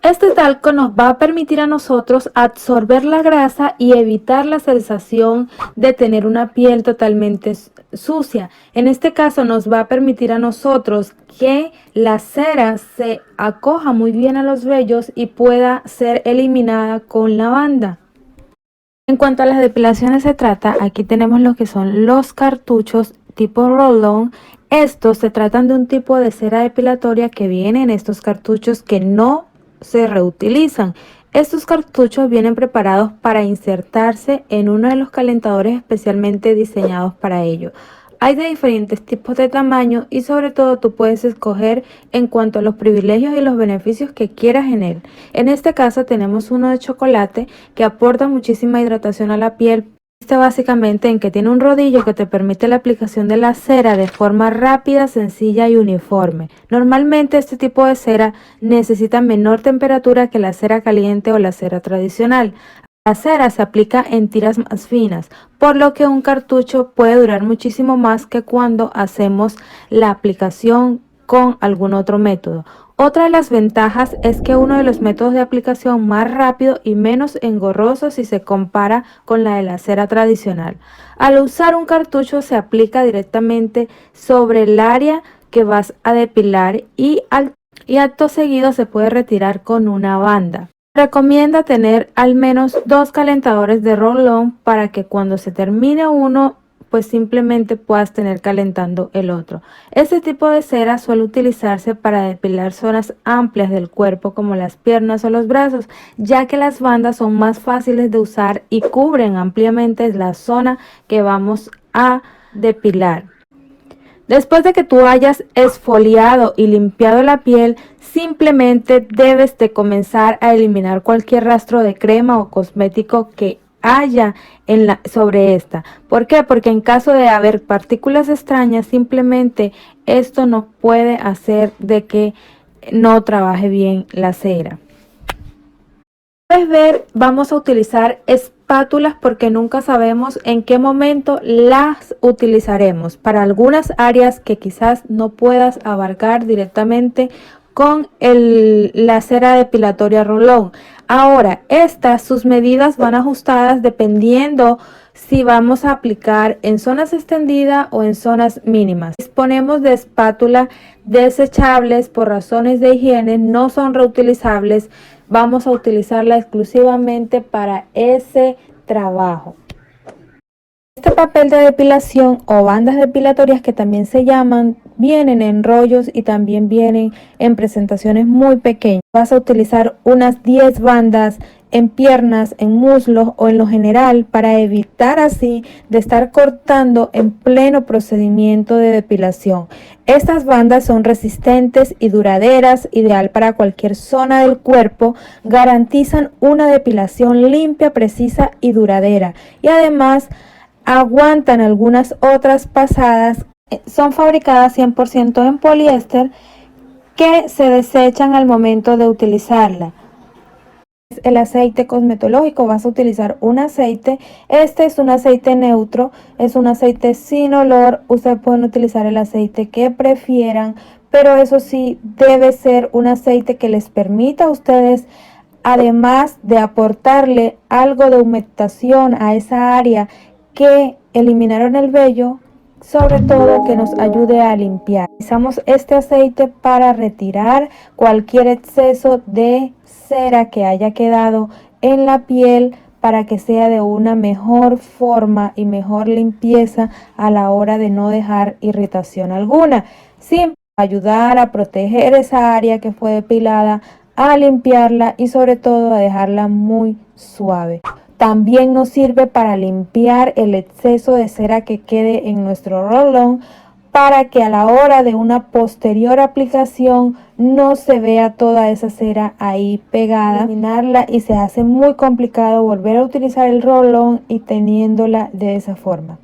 Este talco nos va a permitir a nosotros absorber la grasa y evitar la sensación de tener una piel totalmente sucia. En este caso nos va a permitir a nosotros que la cera se acoja muy bien a los vellos y pueda ser eliminada con la banda. En cuanto a las depilaciones se trata, aquí tenemos lo que son los cartuchos tipo roll-on. Estos se tratan de un tipo de cera depilatoria que viene en estos cartuchos que no se reutilizan. Estos cartuchos vienen preparados para insertarse en uno de los calentadores especialmente diseñados para ello. Hay de diferentes tipos de tamaño y sobre todo tú puedes escoger en cuanto a los privilegios y los beneficios que quieras en él. En este caso tenemos uno de chocolate que aporta muchísima hidratación a la piel. Consiste básicamente en que tiene un rodillo que te permite la aplicación de la cera de forma rápida, sencilla y uniforme. Normalmente este tipo de cera necesita menor temperatura que la cera caliente o la cera tradicional. La cera se aplica en tiras más finas, por lo que un cartucho puede durar muchísimo más que cuando hacemos la aplicación con algún otro método. Otra de las ventajas es que uno de los métodos de aplicación más rápido y menos engorroso si se compara con la de la cera tradicional. Al usar un cartucho se aplica directamente sobre el área que vas a depilar y acto seguido se puede retirar con una banda. Recomienda tener al menos 2 calentadores de roll-on para que cuando se termine uno, pues simplemente puedas tener calentando el otro. Este tipo de cera suele utilizarse para depilar zonas amplias del cuerpo como las piernas o los brazos, ya que las bandas son más fáciles de usar y cubren ampliamente la zona que vamos a depilar. Después de que tú hayas exfoliado y limpiado la piel, simplemente debes de comenzar a eliminar cualquier rastro de crema o cosmético que haya sobre esta. ¿Por qué? Porque en caso de haber partículas extrañas, simplemente esto no puede hacer de que no trabaje bien la cera. Puedes ver, vamos a utilizar espátulas porque nunca sabemos en qué momento las utilizaremos para algunas áreas que quizás no puedas abarcar directamente con la cera depilatoria rolón. Ahora, sus medidas van ajustadas dependiendo si vamos a aplicar en zonas extendidas o en zonas mínimas. Disponemos de espátula desechables por razones de higiene, no son reutilizables. Vamos a utilizarla exclusivamente para ese trabajo. Este papel de depilación o bandas depilatorias que también se llaman, vienen en rollos y también vienen en presentaciones muy pequeñas. Vas a utilizar unas 10 bandas en piernas, en muslos o en lo general para evitar así de estar cortando en pleno procedimiento de depilación. Estas bandas son resistentes y duraderas, ideal para cualquier zona del cuerpo, garantizan una depilación limpia, precisa y duradera y además aguantan algunas otras pasadas. Son fabricadas 100% en poliéster que se desechan al momento de utilizarla. El aceite cosmetológico, vas a utilizar un aceite, este es un aceite neutro, es un aceite sin olor. Ustedes pueden utilizar el aceite que prefieran, pero eso sí, debe ser un aceite que les permita a ustedes, además de aportarle algo de humectación a esa área que eliminaron el vello, sobre todo que nos ayude a limpiar. Utilizamos este aceite para retirar cualquier exceso de cera que haya quedado en la piel para que sea de una mejor forma y mejor limpieza a la hora de no dejar irritación alguna. Siempre ayudar a proteger esa área que fue depilada, a limpiarla y sobre todo a dejarla muy suave. También nos sirve para limpiar el exceso de cera que quede en nuestro rolón para que a la hora de una posterior aplicación no se vea toda esa cera ahí pegada. Eliminarla y se hace muy complicado volver a utilizar el rolón y teniéndola de esa forma.